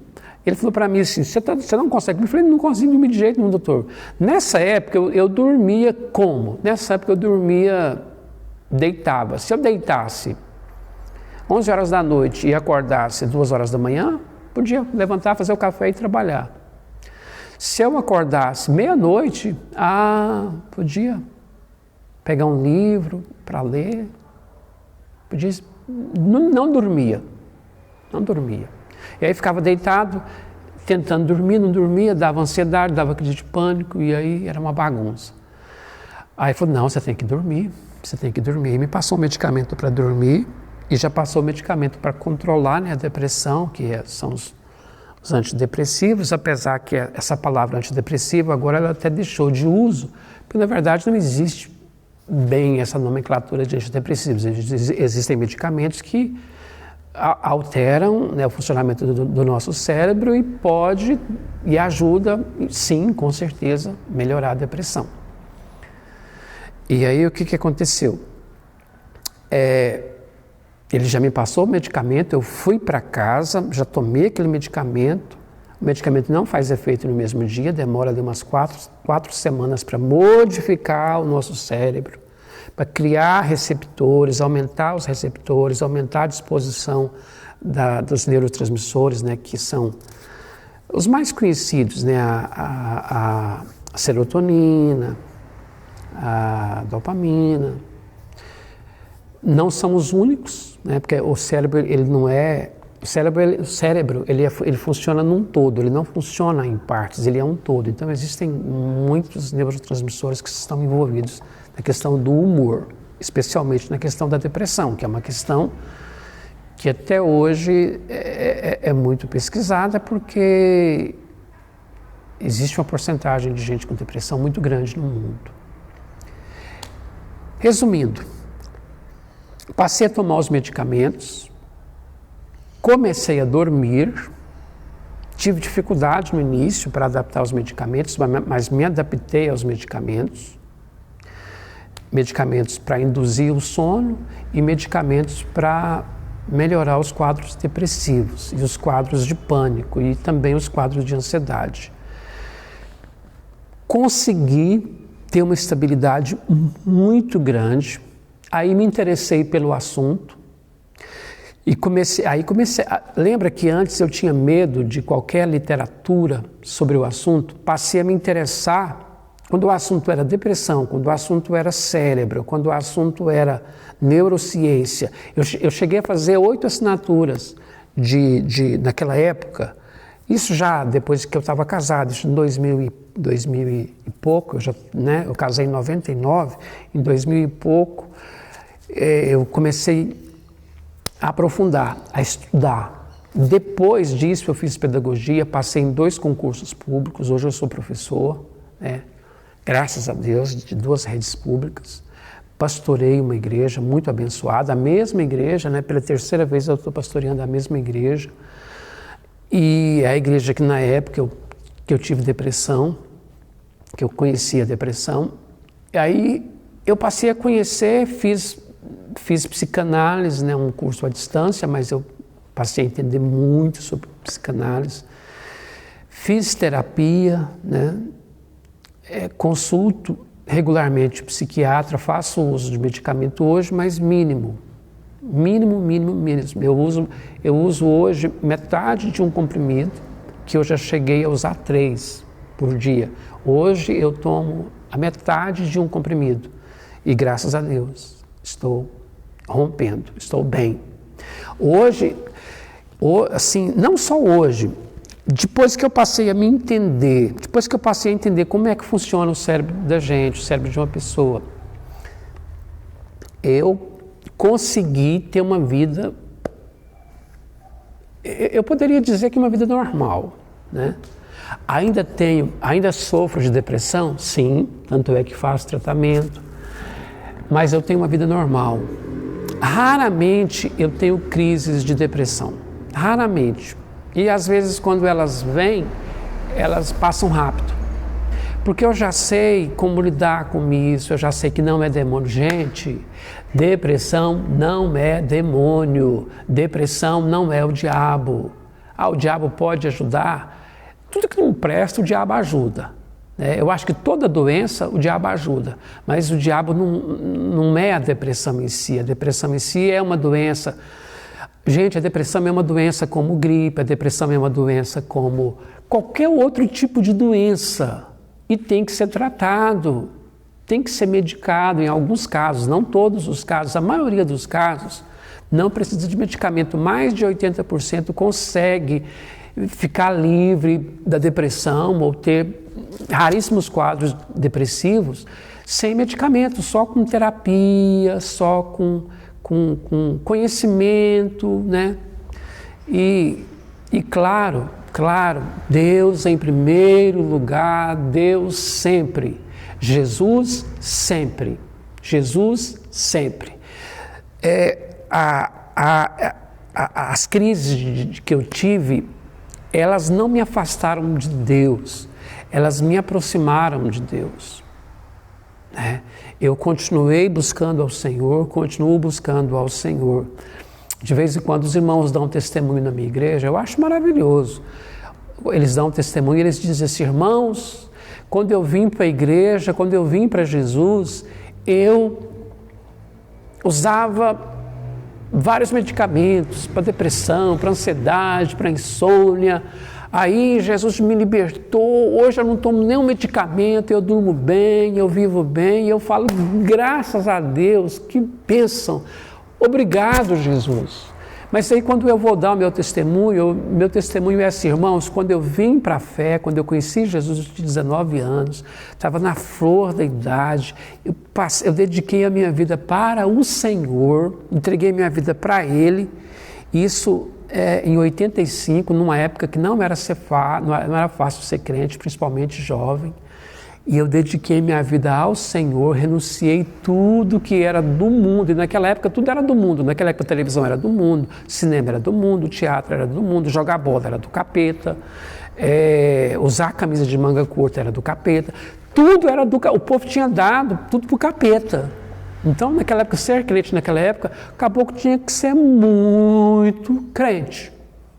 Ele falou para mim assim, você não consegue? Eu falei, não consigo dormir de jeito nenhum, doutor. Nessa época eu dormia como? Nessa época eu dormia, deitava. Se eu deitasse 11 horas da noite e acordasse 2 horas da manhã, podia levantar, fazer o café e trabalhar. Se eu acordasse meia-noite, podia pegar um livro para ler, não dormia. E aí ficava deitado, tentando dormir, não dormia, dava ansiedade, dava crise de pânico, e aí era uma bagunça. Aí falou, não, você tem que dormir. E me passou um medicamento para dormir, e já passou o medicamento para controlar, né, a depressão, são os antidepressivos, apesar que essa palavra antidepressivo agora ela até deixou de uso, Porque, na verdade, não existe bem essa nomenclatura de antidepressivos. Existem medicamentos que alteram, né, o funcionamento do nosso cérebro e ajuda, sim, com certeza, melhorar a depressão. E aí o que aconteceu? Ele já me passou o medicamento, eu fui para casa, já tomei aquele medicamento. O medicamento não faz efeito no mesmo dia, demora ali umas 4 semanas para modificar o nosso cérebro, para criar receptores, aumentar os receptores, aumentar a disposição dos neurotransmissores, né, que são os mais conhecidos, né, a serotonina, a dopamina. Não são os únicos, né, porque o cérebro ele não é... O cérebro ele funciona num todo, ele não funciona em partes, ele é um todo. Então existem muitos neurotransmissores que estão envolvidos na questão do humor, especialmente na questão da depressão, que é uma questão que até hoje é muito pesquisada, porque existe uma porcentagem de gente com depressão muito grande no mundo. Resumindo, passei a tomar os medicamentos, comecei a dormir, tive dificuldade no início para adaptar os medicamentos, mas me adaptei aos medicamentos. Medicamentos para induzir o sono e medicamentos para melhorar os quadros depressivos e os quadros de pânico e também os quadros de ansiedade. Consegui ter uma estabilidade muito grande, aí me interessei pelo assunto. E comecei. Lembra que antes eu tinha medo de qualquer literatura sobre o assunto? Passei a me interessar quando o assunto era depressão, quando o assunto era cérebro, quando o assunto era neurociência. Eu cheguei a fazer 8 assinaturas naquela época. Isso já depois que eu estava casado, isso em 2000 e pouco. Eu casei em 99, em 2000 e pouco eu comecei a aprofundar, a estudar. Depois disso eu fiz pedagogia, passei em 2 concursos públicos, hoje eu sou professor, né? Graças a Deus, de 2 redes públicas. Pastorei uma igreja muito abençoada, a mesma igreja, né? Pela 3ª vez eu estou pastoreando a mesma igreja. E a igreja que na época que eu tive depressão, que eu conheci a depressão, e aí eu passei a conhecer, fiz psicanálise, né, um curso à distância, mas eu passei a entender muito sobre psicanálise. Fiz terapia, né, consulto regularmente o psiquiatra, faço uso de medicamento hoje, mas mínimo. Eu uso hoje metade de um comprimido, que eu já cheguei a usar 3 por dia. Hoje eu tomo a metade de um comprimido e graças a Deus estou rompendo, estou bem. Hoje, assim, não só hoje, depois que eu passei a me entender, depois que eu passei a entender como é que funciona o cérebro da gente, o cérebro de uma pessoa, eu consegui ter uma vida, eu poderia dizer que uma vida normal, né? Ainda sofro de depressão? Sim, tanto é que faço tratamento, mas eu tenho uma vida normal. Raramente eu tenho crises de depressão, raramente. E às vezes quando elas vêm, elas passam rápido. Porque eu já sei como lidar com isso, eu já sei que não é demônio. Gente, depressão não é demônio, depressão não é o diabo. O diabo pode ajudar, tudo que não presta o diabo ajuda. Eu acho que toda doença o diabo ajuda, mas o diabo não é a depressão em si. A depressão em si é uma doença. Gente, a depressão é uma doença como gripe, a depressão é uma doença como qualquer outro tipo de doença. E tem que ser tratado, tem que ser medicado em alguns casos, não todos os casos, a maioria dos casos não precisa de medicamento. Mais de 80% consegue ficar livre da depressão ou ter raríssimos quadros depressivos sem medicamento, só com terapia, só com conhecimento, né? E claro, Deus em primeiro lugar, Deus sempre. Jesus sempre. Jesus sempre. As crises que eu tive, elas não me afastaram de Deus, elas me aproximaram de Deus. Eu continuei buscando ao Senhor, continuo buscando ao Senhor. De vez em quando os irmãos dão testemunho na minha igreja, eu acho maravilhoso. Eles dão testemunho e eles dizem assim: irmãos, quando eu vim para a igreja, quando eu vim para Jesus, eu usava vários medicamentos para depressão, para ansiedade, para insônia. Aí Jesus me libertou, hoje eu não tomo nenhum medicamento, eu durmo bem, eu vivo bem, e eu falo, graças a Deus, que bênção, obrigado Jesus. Mas aí quando eu vou dar o meu testemunho é assim, irmãos, quando eu vim para a fé, quando eu conheci Jesus aos 19 anos, estava na flor da idade, eu dediquei a minha vida para o Senhor, entreguei minha vida para Ele, isso em 85, numa época que não era fácil ser crente, principalmente jovem, e eu dediquei minha vida ao Senhor, renunciei tudo que era do mundo, e naquela época tudo era do mundo, naquela época a televisão era do mundo, cinema era do mundo, teatro era do mundo, jogar bola era do capeta, usar camisa de manga curta era do capeta, tudo era do capeta, o povo tinha dado tudo pro capeta. Então, naquela época, ser crente naquela época, o caboclo tinha que ser muito crente,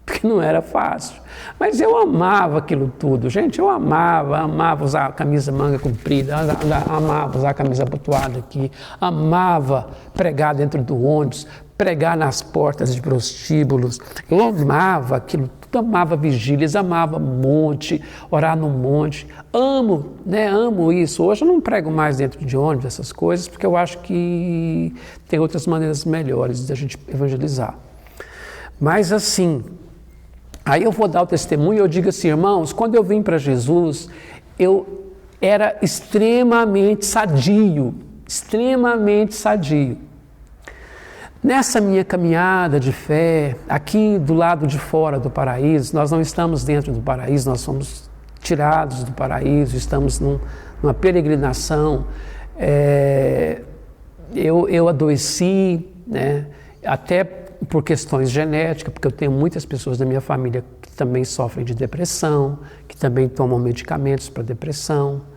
porque não era fácil. Mas eu amava aquilo tudo, gente, eu amava usar a camisa manga comprida, amava usar a camisa abotoada aqui, amava pregar dentro do ônibus, pregar nas portas de prostíbulos, eu amava aquilo tudo, amava vigílias, amava monte, orar no monte, amo isso. Hoje eu não prego mais dentro de ônibus, essas coisas, porque eu acho que tem outras maneiras melhores de a gente evangelizar. Mas assim, aí eu vou dar o testemunho e eu digo assim, irmãos, quando eu vim para Jesus, eu era extremamente sadio. Nessa minha caminhada de fé, aqui do lado de fora do paraíso, nós não estamos dentro do paraíso, nós somos tirados do paraíso, estamos numa peregrinação. Eu adoeci, né, até por questões genéticas, porque eu tenho muitas pessoas da minha família que também sofrem de depressão, que também tomam medicamentos para depressão.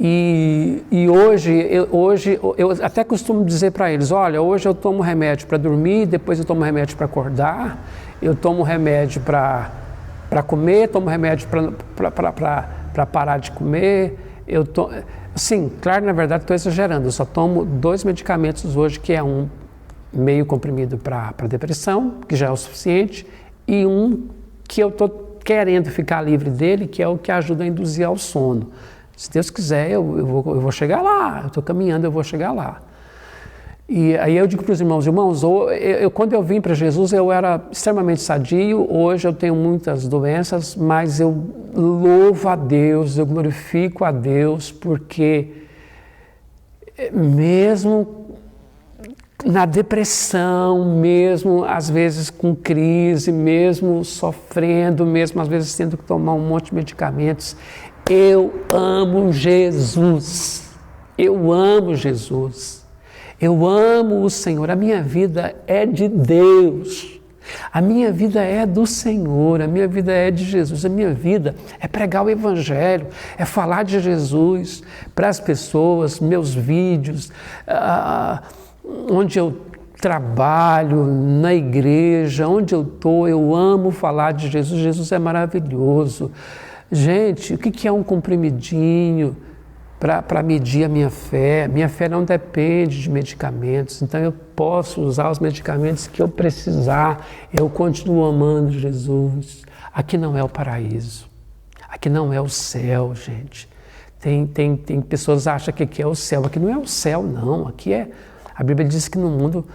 E hoje eu até costumo dizer para eles, olha, hoje eu tomo remédio para dormir, depois eu tomo remédio para acordar, eu tomo remédio para comer, tomo remédio para parar de comer. Assim, claro, na verdade estou exagerando, eu só tomo 2 medicamentos hoje, que é um meio comprimido para depressão, que já é o suficiente, e um que eu estou querendo ficar livre dele, que é o que ajuda a induzir ao sono. Se Deus quiser, eu vou chegar lá, eu estou caminhando, eu vou chegar lá. E aí eu digo para os irmãos, quando eu vim para Jesus, eu era extremamente sadio, hoje eu tenho muitas doenças, mas eu louvo a Deus, eu glorifico a Deus, porque mesmo na depressão, mesmo às vezes com crise, mesmo sofrendo, mesmo às vezes tendo que tomar um monte de medicamentos, eu amo Jesus, eu amo Jesus, eu amo o Senhor, a minha vida é de Deus, a minha vida é do Senhor, a minha vida é de Jesus, a minha vida é pregar o Evangelho, é falar de Jesus para as pessoas, meus vídeos, onde eu trabalho, na igreja, onde eu estou, eu amo falar de Jesus, Jesus é maravilhoso. Gente, o que é um comprimidinho para medir a minha fé? Minha fé não depende de medicamentos, então eu posso usar os medicamentos que eu precisar, eu continuo amando Jesus. Aqui não é o paraíso, aqui não é o céu, gente. Tem pessoas que acham que aqui é o céu, aqui não é o céu não, aqui é... A Bíblia diz que no mundo,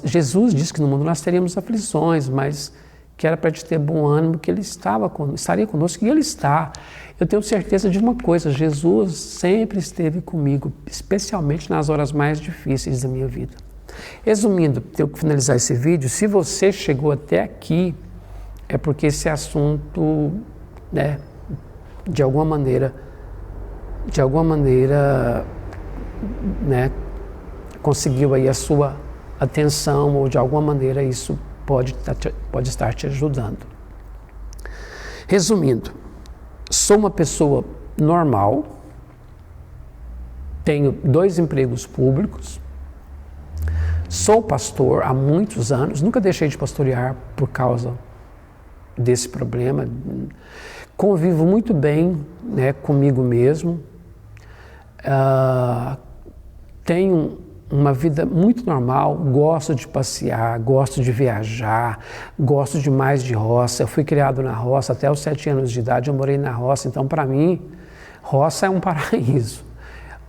Jesus disse que no mundo nós teríamos aflições, mas que era para te ter bom ânimo, que Ele estaria conosco, e Ele está. Eu tenho certeza de uma coisa, Jesus sempre esteve comigo, especialmente nas horas mais difíceis da minha vida. Resumindo, tenho que finalizar esse vídeo, se você chegou até aqui, é porque esse assunto, né, de alguma maneira, de alguma maneira, né, conseguiu aí a sua atenção, ou de alguma maneira isso pode estar te ajudando. Resumindo, sou uma pessoa normal, tenho 2 empregos públicos, sou pastor há muitos anos, nunca deixei de pastorear por causa desse problema, convivo muito bem, né, comigo mesmo, tenho uma vida muito normal, gosto de passear, gosto de viajar, gosto demais de roça. Eu fui criado na roça, até os 7 anos de idade eu morei na roça, então para mim, roça é um paraíso.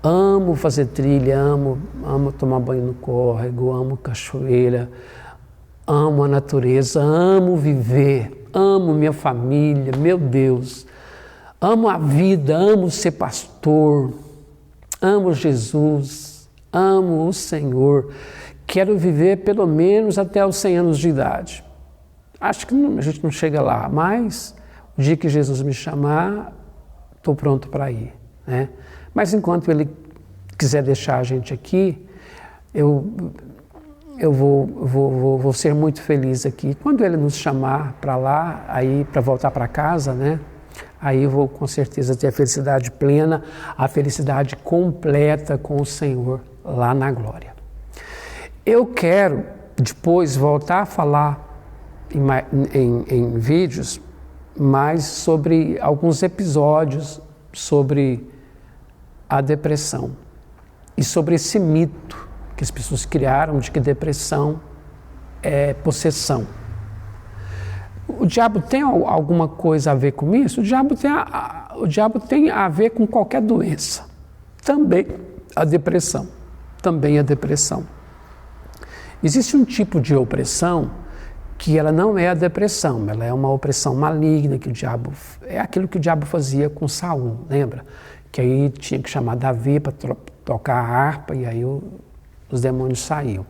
Amo fazer trilha, amo tomar banho no córrego, amo cachoeira, amo a natureza, amo viver, amo minha família, meu Deus. Amo a vida, amo ser pastor, amo Jesus, amo o Senhor. Quero viver pelo menos até os 100 anos de idade. Acho que a gente não chega lá, mas o dia que Jesus me chamar, estou pronto para ir, né? Mas enquanto Ele quiser deixar a gente aqui, eu vou ser muito feliz aqui. Quando Ele nos chamar para lá, aí para voltar para casa, né? Aí eu vou com certeza ter a felicidade plena, a felicidade completa com o Senhor lá na glória. Eu quero depois voltar a falar em vídeos mais sobre alguns episódios sobre a depressão e sobre esse mito que as pessoas criaram de que depressão é possessão. O diabo tem alguma coisa a ver com isso? O diabo tem a ver com qualquer doença. Também a depressão. Também a depressão. Existe um tipo de opressão que ela não é a depressão, ela é uma opressão maligna, que o diabo é aquilo que o diabo fazia com Saul, lembra? Que aí tinha que chamar Davi para tocar a harpa e aí os demônios saíam.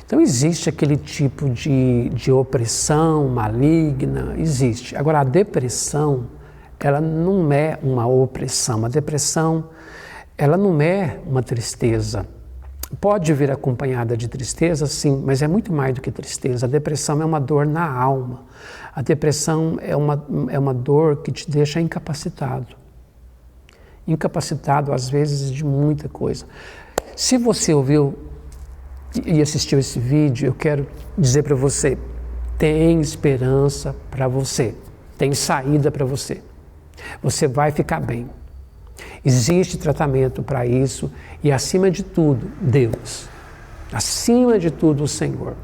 Então existe aquele tipo de opressão maligna, existe. Agora a depressão, ela não é uma opressão, a depressão, ela não é uma tristeza. Pode vir acompanhada de tristeza, sim, mas é muito mais do que tristeza. A depressão é uma dor na alma. A depressão é uma dor que te deixa incapacitado. Incapacitado, às vezes, de muita coisa. Se você ouviu e assistiu esse vídeo, eu quero dizer para você, tem esperança para você, tem saída para você. Você vai ficar bem. Existe tratamento para isso e, acima de tudo, Deus. Acima de tudo, o Senhor.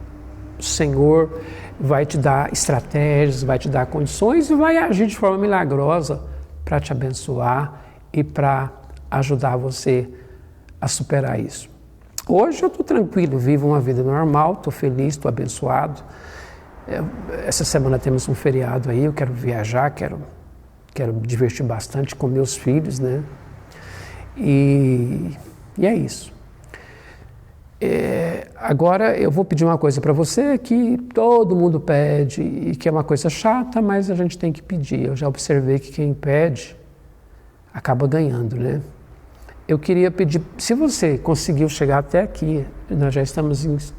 O Senhor vai te dar estratégias, vai te dar condições e vai agir de forma milagrosa para te abençoar e para ajudar você a superar isso. Hoje eu estou tranquilo, vivo uma vida normal, estou feliz, estou abençoado. Essa semana temos um feriado aí, eu quero viajar, quero me divertir bastante com meus filhos, né? E é isso. Agora eu vou pedir uma coisa para você que todo mundo pede e que é uma coisa chata, mas a gente tem que pedir. Eu já observei que quem pede acaba ganhando, né? Eu queria pedir, se você conseguiu chegar até aqui, nós já estamos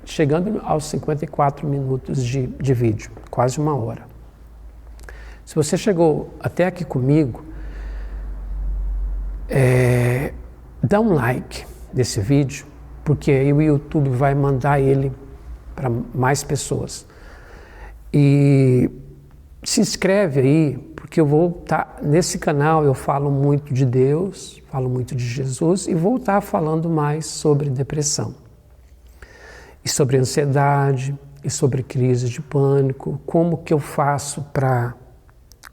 chegando aos 54 minutos de vídeo, quase 1 hora. Se você chegou até aqui comigo, dá um like nesse vídeo, porque aí o YouTube vai mandar ele para mais pessoas. E se inscreve aí, porque eu vou estar nesse canal, eu falo muito de Deus, falo muito de Jesus e vou estar falando mais sobre depressão. E sobre ansiedade, e sobre crise de pânico, como que eu faço para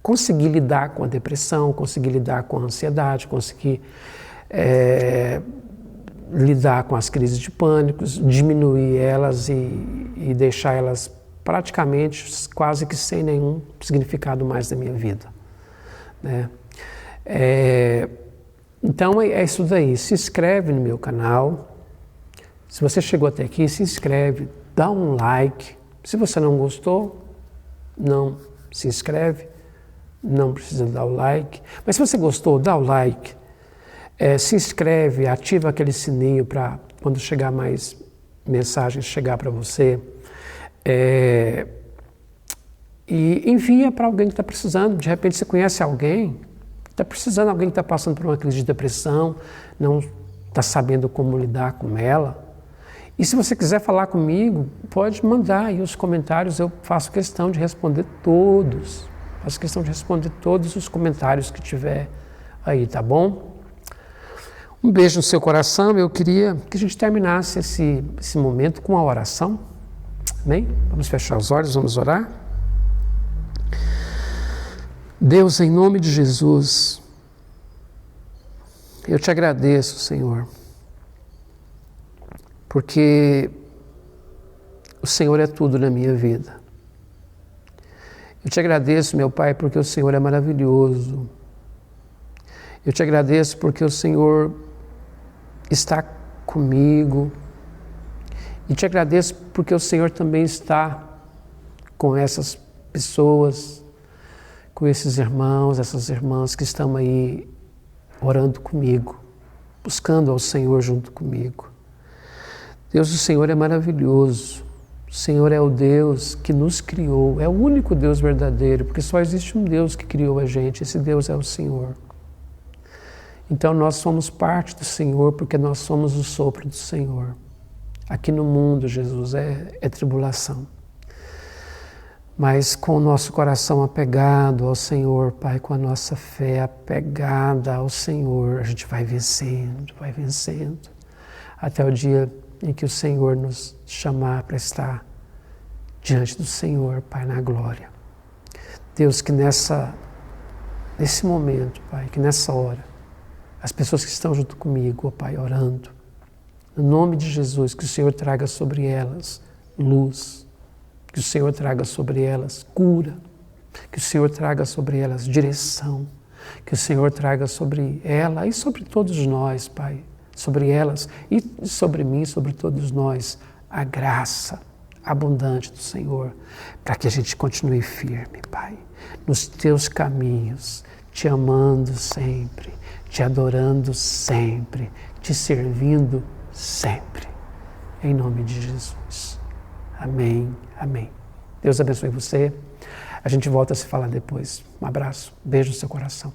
conseguir lidar com a depressão, conseguir lidar com a ansiedade, conseguir lidar com as crises de pânico, diminuir elas e deixar elas praticamente quase que sem nenhum significado mais da minha vida, né? Então é isso daí, se inscreve no meu canal, se você chegou até aqui, se inscreve, dá um like, se você não gostou, não se inscreve, não precisa dar o like, mas se você gostou, dá o like, Se inscreve, ativa aquele sininho para quando chegar mais mensagens chegar para você. E envia para alguém que está precisando. De repente você conhece alguém que está precisando, alguém que está passando por uma crise de depressão, não está sabendo como lidar com ela. E se você quiser falar comigo, pode mandar aí os comentários, eu faço questão de responder todos. Faço questão de responder todos os comentários que tiver aí, tá bom? Um beijo no seu coração. Eu queria que a gente terminasse esse momento com uma oração. Amém? Vamos fechar os olhos, vamos orar. Deus, em nome de Jesus, eu te agradeço, Senhor, porque o Senhor é tudo na minha vida. Eu te agradeço, meu Pai, porque o Senhor é maravilhoso. Eu te agradeço porque o Senhor está comigo. E te agradeço porque o Senhor também está com essas pessoas, com esses irmãos, essas irmãs que estão aí orando comigo, buscando ao Senhor junto comigo. Deus, o Senhor é maravilhoso. O Senhor é o Deus que nos criou, é o único Deus verdadeiro, porque só existe um Deus que criou a gente, esse Deus é o Senhor. Então nós somos parte do Senhor, porque nós somos o sopro do Senhor. Aqui no mundo, Jesus, é tribulação. Mas com o nosso coração apegado ao Senhor, Pai, com a nossa fé apegada ao Senhor, a gente vai vencendo, até o dia em que o Senhor nos chamar para estar diante do Senhor, Pai, na glória. Deus, que nesse momento, Pai, que nessa hora, as pessoas que estão junto comigo, ó Pai, orando, no nome de Jesus, que o Senhor traga sobre elas luz, que o Senhor traga sobre elas cura, que o Senhor traga sobre elas direção, que o Senhor traga sobre ela e sobre todos nós, Pai, sobre elas e sobre mim, sobre todos nós, a graça abundante do Senhor, para que a gente continue firme, Pai, nos teus caminhos, te amando sempre, te adorando sempre, te servindo sempre. Em nome de Jesus. Amém, amém. Deus abençoe você. A gente volta a se falar depois. Um abraço, beijo no seu coração.